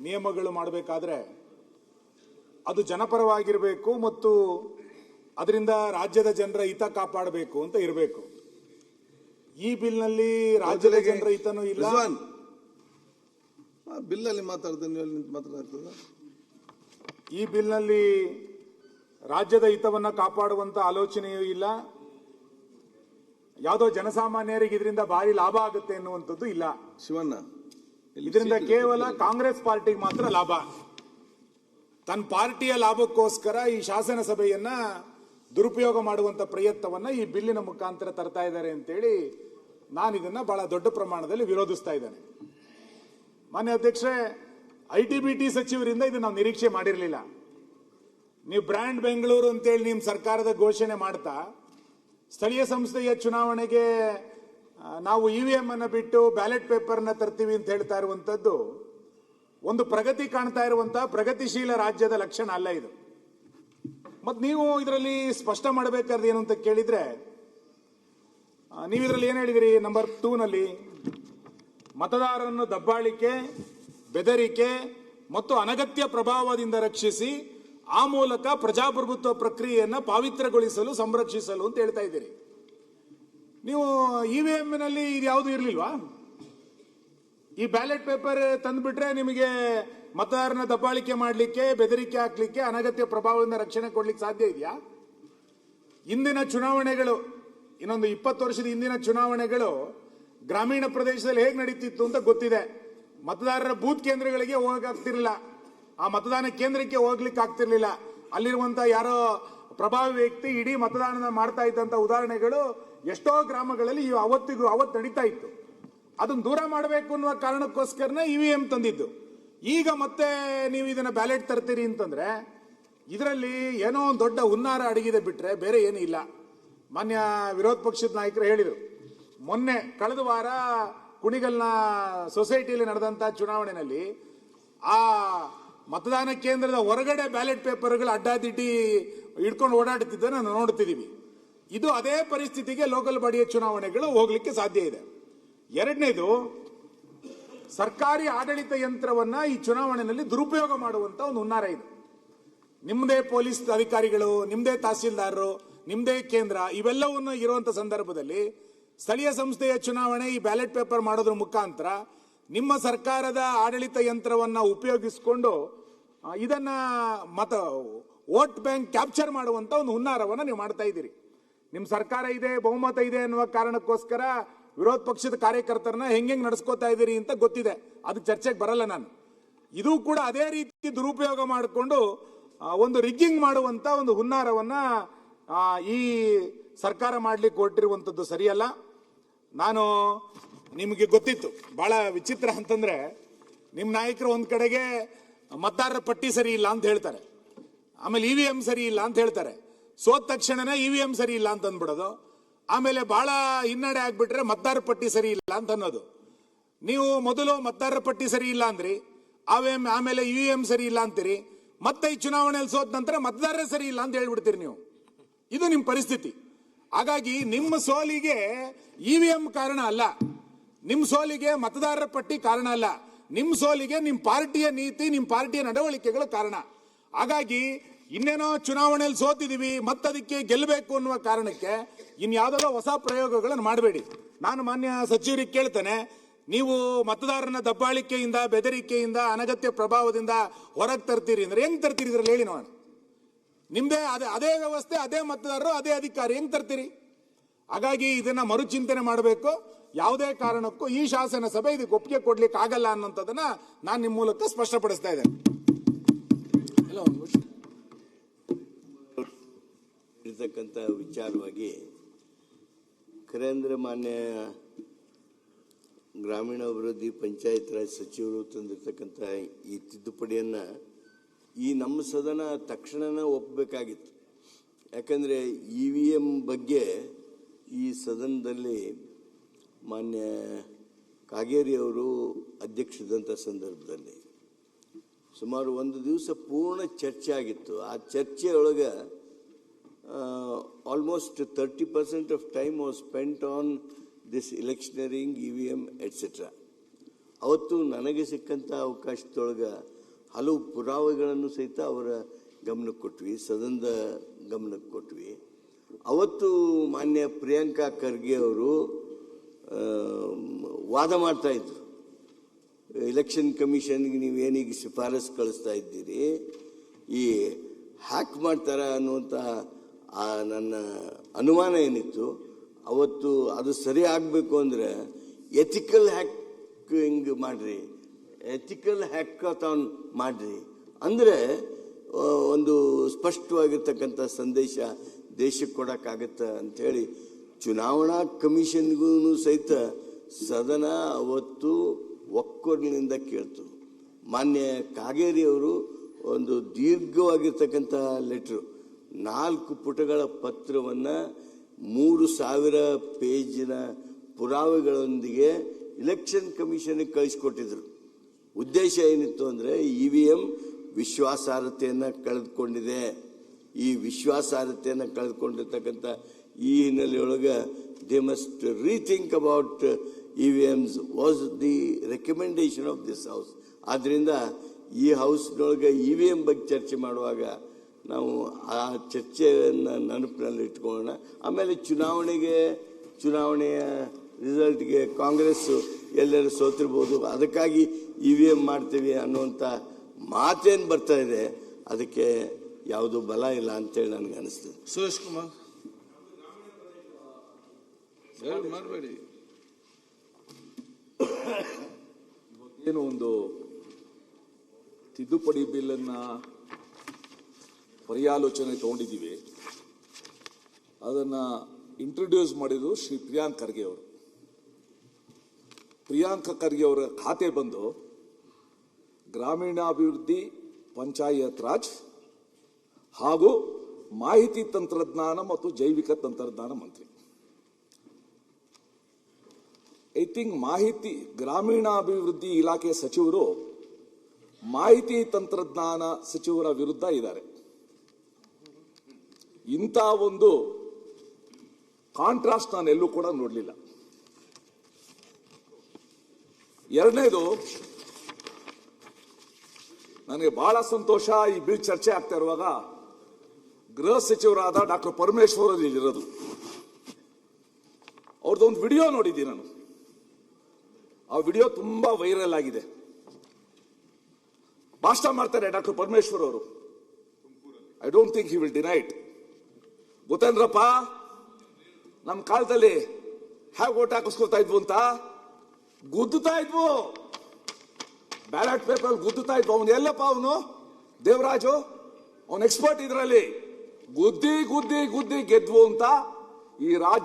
ನಿಯಮಗಳು ಮಾಡಬೇಕಾದ್ರೆ ಅದು ಜನಪರವಾಗಿರಬೇಕು ಮತ್ತು ಅದರಿಂದ ರಾಜ್ಯದ ಜನರ ಹಿತ ಕಾಪಾಡಬೇಕು ಅಂತ ಇರಬೇಕು. ಈ ಬಿಲ್ನಲ್ಲಿ ರಾಜ್ಯದ ಜನರ ಹಿತನೂ ಇಲ್ಲ. ಬಿಲ್ಲಲ್ಲಿ ಮಾತಾಡ್ತೇನೆ. ಈ ಬಿಲ್ನಲ್ಲಿ ರಾಜ್ಯದ ಹಿತವನ್ನ ಕಾಪಾಡುವಂತ ಆಲೋಚನೆಯೂ ಇಲ್ಲ. ಯಾವುದೋ ಜನಸಾಮಾನ್ಯರಿಗೆ ಇದರಿಂದ ಭಾರಿ ಲಾಭ ಆಗುತ್ತೆ ಎನ್ನುವಂಥದ್ದು ಇಲ್ಲ. ಶಿವಣ್ಣ, ಇದರಿಂದ ಕೇವಲ ಕಾಂಗ್ರೆಸ್ ಪಾರ್ಟಿಗೆ ಮಾತ್ರ ಲಾಭ. ತನ್ನ ಪಾರ್ಟಿಯ ಲಾಭಕ್ಕೋಸ್ಕರ ಈ ಶಾಸನ ಸಭೆಯನ್ನ ದುರುಪಯೋಗ ಮಾಡುವಂತ ಪ್ರಯತ್ನವನ್ನ ಈ ಬಿಲ್ಲಿನ ಮುಖಾಂತರ ತರ್ತಾ ಇದ್ದಾರೆ ಅಂತೇಳಿ ನಾನು ಇದನ್ನ ಬಹಳ ದೊಡ್ಡ ಪ್ರಮಾಣದಲ್ಲಿ ವಿರೋಧಿಸ್ತಾ ಇದ್ದೇನೆ. ಮಾನ್ಯ ಅಧ್ಯಕ್ಷರೇ, ITBT ಸಚಿವರಿಂದ ಇದು ನಾವು ನಿರೀಕ್ಷೆ ಮಾಡಿರಲಿಲ್ಲ. ನೀವು ಬ್ರ್ಯಾಂಡ್ ಬೆಂಗಳೂರು ಅಂತೇಳಿ ನಿಮ್ಮ ಸರ್ಕಾರದ ಘೋಷಣೆ ಮಾಡ್ತಾ ಸ್ಥಳೀಯ ಸಂಸ್ಥೆಯ ಚುನಾವಣೆಗೆ ನಾವು EVM ಅನ್ನ ಬಿಟ್ಟು ಬ್ಯಾಲೆಟ್ ಪೇಪರ್ನ ತರ್ತೀವಿ ಅಂತ ಹೇಳ್ತಾ ಇರುವಂತದ್ದು ಒಂದು ಪ್ರಗತಿ ಕಾಣ್ತಾ ಇರುವಂತಹ ಪ್ರಗತಿಶೀಲ ರಾಜ್ಯದ ಲಕ್ಷಣ ಅಲ್ಲ ಇದು. ಮತ್ ನೀವು ಇದರಲ್ಲಿ ಸ್ಪಷ್ಟ ಮಾಡಬೇಕಾದ್ರೆ ಏನು ಅಂತ ಕೇಳಿದ್ರೆ, ನೀವು ಇದರಲ್ಲಿ ಏನ್ ಹೇಳಿದಿರಿ? ನಂಬರ್ 2 ನಲ್ಲಿ ಮತದಾರರನ್ನು ದಬ್ಬಾಳಿಕೆ, ಬೆದರಿಕೆ ಮತ್ತು ಅನಗತ್ಯ ಪ್ರಭಾವದಿಂದ ರಕ್ಷಿಸಿ ಆ ಮೂಲಕ ಪ್ರಜಾಪ್ರಭುತ್ವ ಪ್ರಕ್ರಿಯೆಯನ್ನ ಪಾವಿತ್ರಗೊಳಿಸಲು, ಸಂರಕ್ಷಿಸಲು ಅಂತ ಹೇಳ್ತಾ ಇದ್ದೀರಿ. ನೀವು EVM ನಲ್ಲಿ ಇದು ಯಾವುದು ಇರಲಿಲ್ವಾ? ಈ ಬ್ಯಾಲೆಟ್ ಪೇಪರ್ ತಂದ್ಬಿಟ್ರೆ ನಿಮಗೆ ಮತದಾರನ ದಬ್ಬಾಳಿಕೆ ಮಾಡಲಿಕ್ಕೆ, ಬೆದರಿಕೆ ಹಾಕ್ಲಿಕ್ಕೆ, ಅನಗತ್ಯ ಪ್ರಭಾವದಿಂದ ರಕ್ಷಣೆ ಕೊಡ್ಲಿಕ್ಕೆ ಸಾಧ್ಯ ಇದೆಯಾ? ಇಂದಿನ ಚುನಾವಣೆಗಳು, ಇನ್ನೊಂದು 20 ವರ್ಷದ ಹಿಂದಿನ ಚುನಾವಣೆಗಳು ಗ್ರಾಮೀಣ ಪ್ರದೇಶದಲ್ಲಿ ಹೇಗೆ ನಡೀತಿತ್ತು ಅಂತ ಗೊತ್ತಿದೆ. ಮತದಾರರ ಬೂತ್ ಕೇಂದ್ರಗಳಿಗೆ ಹೋಗಕ್ಕಾಗ್ತಿರ್ಲಿಲ್ಲ, ಆ ಮತದಾನ ಕೇಂದ್ರಕ್ಕೆ ಹೋಗ್ಲಿಕ್ಕೆ ಆಗ್ತಿರ್ಲಿಲ್ಲ. ಅಲ್ಲಿರುವಂತ ಯಾರೋ ಪ್ರಭಾವಿ ವ್ಯಕ್ತಿ ಇಡೀ ಮತದಾನ ಮಾಡ್ತಾ ಇದ್ದಂತ ಉದಾಹರಣೆಗಳು ಎಷ್ಟೋ ಗ್ರಾಮಗಳಲ್ಲಿ ಅವತ್ತು ನಡೀತಾ ಇತ್ತು. ಅದನ್ನ ದೂರ ಮಾಡಬೇಕು ಅನ್ನುವ ಕಾರಣಕ್ಕೋಸ್ಕರನೇ EVM ತಂದಿದ್ದು. ಈಗ ಮತ್ತೆ ನೀವು ಇದನ್ನ ಬ್ಯಾಲೆಟ್ ತರ್ತೀರಿ ಅಂತಂದ್ರೆ ಇದರಲ್ಲಿ ಏನೋ ಒಂದು ದೊಡ್ಡ ಹುನ್ನಾರ ಅಡಗಿದೆ ಬಿಟ್ರೆ ಬೇರೆ ಏನೂ ಇಲ್ಲ. ಮಾನ್ಯ ವಿರೋಧ ಪಕ್ಷದ ನಾಯಕರು ಹೇಳಿದರು, ಮೊನ್ನೆ ಕಳೆದ ವಾರ ಕುಣಿಗಲ್ನ ಸೊಸೈಟಿಯಲ್ಲಿ ನಡೆದಂತ ಚುನಾವಣೆಯಲ್ಲಿ ಆ ಮತದಾನ ಕೇಂದ್ರದ ಹೊರಗಡೆ ಬ್ಯಾಲೆಟ್ ಪೇಪರ್ಗಳು ಅಡ್ಡಾದಿಡ್ಡಿ ಹಿಡ್ಕೊಂಡು ಓಡಾಡುತ್ತಿದ್ದನ್ನು ನಾವು ನೋಡ್ತಿದ್ದೀವಿ. ಇದು ಅದೇ ಪರಿಸ್ಥಿತಿಗೆ ಲೋಕಲ್ ಬಾಡಿಯ ಚುನಾವಣೆಗಳು ಹೋಗ್ಲಿಕ್ಕೆ ಸಾಧ್ಯ ಇದೆ. ಎರಡನೇದು, ಸರ್ಕಾರಿ ಆಡಳಿತ ಯಂತ್ರವನ್ನ ಈ ಚುನಾವಣೆಯಲ್ಲಿ ದುರುಪಯೋಗ ಮಾಡುವಂತ ಒಂದು ಹುನ್ನಾರ ಇದೆ. ನಿಮ್ಮದೇ ಪೊಲೀಸ್ ಅಧಿಕಾರಿಗಳು, ನಿಮ್ಮದೇ ತಹಸೀಲ್ದಾರರು, ನಿಮ್ಮದೇ ಕೇಂದ್ರ ಇವೆಲ್ಲವನ್ನು ಇರುವಂತ ಸಂದರ್ಭದಲ್ಲಿ ಸ್ಥಳೀಯ ಸಂಸ್ಥೆಯ ಚುನಾವಣೆ ಈ ಬ್ಯಾಲೆಟ್ ಪೇಪರ್ ಮಾಡೋದ್ರ ಮುಖಾಂತರ ನಿಮ್ಮ ಸರ್ಕಾರದ ಆಡಳಿತ ಯಂತ್ರವನ್ನ ಉಪಯೋಗಿಸಿಕೊಂಡು ಇದನ್ನ ವೋಟ್ ಬ್ಯಾಂಕ್ ಕ್ಯಾಪ್ಚರ್ ಮಾಡುವಂತ ಒಂದು ಹುನ್ನಾರವನ್ನ ನೀವು ಮಾಡ್ತಾ ಇದ್ದೀರಿ. ನಿಮ್ಮ ಸರ್ಕಾರ ಇದೆ, ಬಹುಮತ ಇದೆ ಅನ್ನುವ ಕಾರಣಕ್ಕೋಸ್ಕರ ವಿರೋಧ ಪಕ್ಷದ ಕಾರ್ಯಕರ್ತರನ್ನ ಹೆಂಗೆ ನಡೆಸ್ಕೋತಾ ಇದ್ದೀರಿ ಅಂತ ಗೊತ್ತಿದೆ, ಅದಕ್ಕೆ ಚರ್ಚೆಗೆ ಬರಲ್ಲ ನಾನು. ಇದು ಕೂಡ ಅದೇ ರೀತಿ ದುರುಪಯೋಗ ಮಾಡಿಕೊಂಡು ಒಂದು ರಿಗ್ಗಿಂಗ್ ಮಾಡುವಂತ ಒಂದು ಹುನ್ನಾರವನ್ನ ಈ ಸರ್ಕಾರ ಮಾಡ್ಲಿಕ್ಕೆ ಹೊರಟಿರುವಂತದ್ದು ಸರಿಯಲ್ಲ. ನಾನು ನಿಮಗೆ ಗೊತ್ತಿತ್ತು, ಬಹಳ ವಿಚಿತ್ರ ಅಂತಂದ್ರೆ ನಿಮ್ಮ ನಾಯಕರು ಒಂದ್ ಕಡೆಗೆ ಮತದಾರರ ಪಟ್ಟಿ ಸರಿ ಇಲ್ಲ ಅಂತ ಹೇಳ್ತಾರೆ, ಆಮೇಲೆ EVM ಸರಿ ಇಲ್ಲ ಅಂತ ಹೇಳ್ತಾರೆ, ಸೋತ ತಕ್ಷಣನೇ EVM ಸರಿ ಇಲ್ಲ ಅಂತ ಅಂದ್ಬಿಡೋದು, ಆಮೇಲೆ ಬಹಳ ಹಿನ್ನಡೆ ಆಗ್ಬಿಟ್ರೆ ಮತದಾರರ ಪಟ್ಟಿ ಸರಿ ಇಲ್ಲ ಅಂತ ಅನ್ನೋದು. ನೀವು ಮೊದಲು ಮತದಾರರ ಪಟ್ಟಿ ಸರಿ ಇಲ್ಲ ಅಂದ್ರಿ, ಆಮೇಲೆ EVM ಸರಿ ಇಲ್ಲ ಅಂತೀರಿ, ಮತ್ತೆ ಈ ಚುನಾವಣೆಯಲ್ಲಿ ಸೋತ ನಂತರ ಮತದಾರರೇ ಸರಿ ಇಲ್ಲ ಅಂತ ಹೇಳ್ಬಿಡ್ತೀರಿ ನೀವು. ಇದು ನಿಮ್ಮ ಪರಿಸ್ಥಿತಿ. ಹಾಗಾಗಿ ನಿಮ್ಮ ಸೋಲಿಗೆ EVM ಕಾರಣ ಅಲ್ಲ, ನಿಮ್ಮ ಸೋಲಿಗೆ ಮತದಾರರ ಪಟ್ಟಿ ಕಾರಣ ಅಲ್ಲ, ನಿಮ್ಮ ಸೋಲಿಗೆ ನಿಮ್ಮ ಪಾರ್ಟಿಯ ನೀತಿ, ನಿಮ್ಮ ಪಾರ್ಟಿಯ ನಡವಳಿಕೆಗಳು ಕಾರಣ. ಹಾಗಾಗಿ ಇನ್ನೇನೋ ಚುನಾವಣೆಯಲ್ಲಿ ಸೋತಿದೀವಿ ಮತ್ತದಕ್ಕೆ ಗೆಲ್ಲಬೇಕು ಅನ್ನುವ ಕಾರಣಕ್ಕೆ ಇನ್ಯಾವುದೋ ಹೊಸ ಪ್ರಯೋಗಗಳನ್ನು ಮಾಡಬೇಡಿ. ನಾನು ಮಾನ್ಯ ಸಚಿವರಿಗೆ ಕೇಳ್ತೇನೆ, ನೀವು ಮತದಾರನ ದಬ್ಬಾಳಿಕೆಯಿಂದ, ಬೆದರಿಕೆಯಿಂದ, ಅನಗತ್ಯ ಪ್ರಭಾವದಿಂದ ಹೊರಗೆ ತರ್ತೀರಿ ಅಂದ್ರೆ ಹೆಂಗ್ ತರ್ತೀರಿ? ಇದ್ರಲ್ಲಿ ಹೇಳಿ ನೋಡೋಣ. ನಿಮ್ದೇ ಅದೇ ವ್ಯವಸ್ಥೆ, ಅದೇ ಮತದಾರರು, ಅದೇ ಅಧಿಕಾರಿ, ಹೆಂಗ್ ತರ್ತೀರಿ? ಹಾಗಾಗಿ ಇದನ್ನ ಮರುಚಿಂತನೆ ಮಾಡಬೇಕು. ಯಾವುದೇ ಕಾರಣಕ್ಕೂ ಈ ಶಾಸನ ಸಭೆ ಇದಕ್ಕೆ ಒಪ್ಪಿಗೆ ಕೊಡ್ಲಿಕ್ಕೆ ಆಗಲ್ಲ ಅನ್ನೋಂಥದ್ದನ್ನ ನಾನು ನಿಮ್ಮ ಮೂಲಕ ಸ್ಪಷ್ಟಪಡಿಸ್ತಾ ಇದ್ದೇನೆ. ಇರ್ತಕ್ಕಂಥ ವಿಚಾರವಾಗಿ ಕರೇಂದ್ರ ಮಾನ್ಯ ಗ್ರಾಮೀಣಾಭಿವೃದ್ಧಿ ಪಂಚಾಯತ್ ರಾಜ್ ಸಚಿವರು ತಂದಿರತಕ್ಕಂಥ ಈ ತಿದ್ದುಪಡಿಯನ್ನು ಈ ನಮ್ಮ ಸದನ ತಕ್ಷಣನೇ ಒಪ್ಪಬೇಕಾಗಿತ್ತು. ಯಾಕಂದರೆ EVM ಬಗ್ಗೆ ಈ ಸದನದಲ್ಲಿ ಮಾನ್ಯ ಕಾಗೇರಿ ಅವರು ಅಧ್ಯಕ್ಷದಂಥ ಸಂದರ್ಭದಲ್ಲಿ ಸುಮಾರು ಒಂದು ದಿವಸ ಪೂರ್ಣ ಚರ್ಚೆ ಆಗಿತ್ತು. ಆ ಚರ್ಚೆಯೊಳಗೆ almost 30% of time was spent on this electioneering, EVM, etcetera. ಅವತ್ತು ನನಗೆ ಸಿಕ್ಕಂಥ ಅವಕಾಶದೊಳಗೆ ಹಲವು ಪುರಾವೆಗಳನ್ನು ಸಹಿತ ಅವರ ಗಮನಕ್ಕೆ ಕೊಟ್ವಿ, ಸದನದ ಗಮನಕ್ಕೆ ಕೊಟ್ವಿ. ಅವತ್ತು ಮಾನ್ಯ ಪ್ರಿಯಾಂಕಾ ಖರ್ಗೆ ಅವರು ವಾದ ಮಾಡ್ತಾ ಇದ್ರು, ಎಲೆಕ್ಷನ್ ಕಮಿಷನ್ಗೆ ನೀವೇನೀಗ ಶಿಫಾರಸು ಕಳಿಸ್ತಾ ಇದ್ದೀರಿ, ಈ ಹ್ಯಾಕ್ ಮಾಡ್ತಾರ ಅನ್ನುವಂಥ ನನ್ನ ಅನುಮಾನ ಏನಿತ್ತು ಅವತ್ತು, ಅದು ಸರಿ ಆಗಬೇಕು ಅಂದರೆ ಎಥಿಕಲ್ ಹ್ಯಾಕಿಂಗ್ ಮಾಡಿರಿ, ಎಥಿಕಲ್ ಹ್ಯಾಕಾಥಾನ್ ಮಾಡಿರಿ, ಅಂದರೆ ಒಂದು ಸ್ಪಷ್ಟವಾಗಿರ್ತಕ್ಕಂಥ ಸಂದೇಶ ದೇಶಕ್ಕೆ ಕೊಡೋಕ್ಕಾಗತ್ತೆ ಅಂಥೇಳಿ ಚುನಾವಣಾ ಕಮಿಷನ್ಗೂ ಸಹಿತ ಸದನ ಅವತ್ತು ಒಕ್ಕೊರಲಿನಿಂದ ಕೇಳ್ತು. ಮಾನ್ಯ ಕಾಗೇರಿ ಅವರು ಒಂದು ದೀರ್ಘವಾಗಿರ್ತಕ್ಕಂಥ ಲೆಟ್ರು, 4 ಪುಟಗಳ ಪತ್ರವನ್ನು 3000 ಪೇಜಿನ ಪುರಾವೆಗಳೊಂದಿಗೆ ಇಲೆಕ್ಷನ್ ಕಮಿಷನ್ಗೆ ಕಳಿಸ್ಕೊಟ್ಟಿದ್ರು. ಉದ್ದೇಶ ಏನಿತ್ತು ಅಂದರೆ EVM ವಿಶ್ವಾಸಾರ್ಹತೆಯನ್ನು ಕಳೆದುಕೊಂಡಿದೆ. ಈ ವಿಶ್ವಾಸಾರ್ಹತೆಯನ್ನು ಕಳೆದುಕೊಂಡಿರ್ತಕ್ಕಂಥ ಈ ಹಿನ್ನೆಲೆಯೊಳಗೆ they must rethink about EVMs was the recommendation of this house. ಆದ್ದರಿಂದ ಈ ಹೌಸ್ನೊಳಗೆ EVM ಬಗ್ಗೆ ಚರ್ಚೆ ಮಾಡುವಾಗ ನಾವು ಆ ಚರ್ಚೆಯನ್ನು ನೆನಪಿನಲ್ಲಿ ಇಟ್ಕೊಳ್ಳೋಣ. ಆಮೇಲೆ ಚುನಾವಣೆಯ ರಿಸಲ್ಟ್ಗೆ ಕಾಂಗ್ರೆಸ್ಸು ಎಲ್ಲರೂ ಸೋತಿರ್ಬೋದು, ಅದಕ್ಕಾಗಿ EVM ಮಾಡ್ತೀವಿ ಅನ್ನುವಂಥ ಮಾತೇನು ಬರ್ತಾ ಇದೆ ಅದಕ್ಕೆ ಯಾವುದೂ ಬಲ ಇಲ್ಲ ಅಂತೇಳಿ ನನಗೆ ಅನಿಸ್ತದೆ. ಸುರೇಶ್ ಕುಮಾರ್ ಮಾಡಬೇಡಿ. ಏನು ಒಂದು ತಿದ್ದುಪಡಿ ಬಿಲ್ಲನ್ನು ಪರ್ಯಾಲೋಚನೆ ತಗೊಂಡಿದ್ದೀವಿ, ಅದನ್ನು ಇಂಟ್ರೊಡ್ಯೂಸ್ ಮಾಡಿದ್ದು ಶ್ರೀ ಪ್ರಿಯಾಂಕ್ ಖರ್ಗೆ ಅವರು. ಪ್ರಿಯಾಂಕ ಖರ್ಗೆ ಅವರ ಖಾತೆ ಬಂದು ಗ್ರಾಮೀಣಾಭಿವೃದ್ಧಿ, ಪಂಚಾಯತ್ ರಾಜ್ ಹಾಗೂ ಮಾಹಿತಿ ತಂತ್ರಜ್ಞಾನ ಮತ್ತು ಜೈವಿಕ ತಂತ್ರಜ್ಞಾನ ಮಂತ್ರಿ. ಐ ಥಿಂಕ್ ಗ್ರಾಮೀಣಾಭಿವೃದ್ಧಿ ಇಲಾಖೆ ಸಚಿವರು ಮಾಹಿತಿ ತಂತ್ರಜ್ಞಾನ ಸಚಿವರ ವಿರುದ್ಧ ಇದ್ದಾರೆ. ಇಂಥ ಒಂದು ಕಾಂಟ್ರಾಸ್ಟ್ ನಾನು ಎಲ್ಲೂ ಕೂಡ ನೋಡಲಿಲ್ಲ. ಎರಡನೇದು, ನನಗೆ ಬಹಳ ಸಂತೋಷ, ಈ ಬಿಲ್ ಚರ್ಚೆ ಆಗ್ತಾ ಇರುವಾಗ ಗೃಹ ಸಚಿವರಾದ ಡಾಕ್ಟರ್ ಪರಮೇಶ್ವರ್ ಇಲ್ಲಿರೋದು. ಅವ್ರದ್ದೊಂದು ವಿಡಿಯೋ ನೋಡಿದ್ದೀನಿ ನಾನು. ಆ ವಿಡಿಯೋ ತುಂಬಾ ವೈರಲ್ ಆಗಿದೆ. ಭಾಷಣ ಮಾಡ್ತಾರೆ ಡಾಕ್ಟರ್ ಪರಮೇಶ್ವರ್ ಅವರು. I don't think he will deny it. ಗೊತ್ತೇನ್ರಪ್ಪ, ನಮ್ಮ ಕಾಲದಲ್ಲಿ ಹೇಗೆ ಓಟ್ ಹಾಕಿಸ್ಕೊಳ್ತಾ ಇದ್ವು ಅಂತ, ಗುದ್ದುತ್ತಾ ಇದ್ವು, ಬ್ಯಾಲೆಟ್ ಪೇಪರ್ ಗುದ್ದುತ್ತಾ ಇದ್ವು. ಅವನು ಎಲ್ಲಪ್ಪ, ಅವನು ದೇವರಾಜು, ಅವನು ಎಕ್ಸ್ಪರ್ಟ್ ಇದರಲ್ಲಿ. ಗುದ್ದಿ ಗುದ್ದಿ ಗುದ್ದಿ ಗೆದ್ವು ಅಂತ ಈ ರಾಜ್ಯ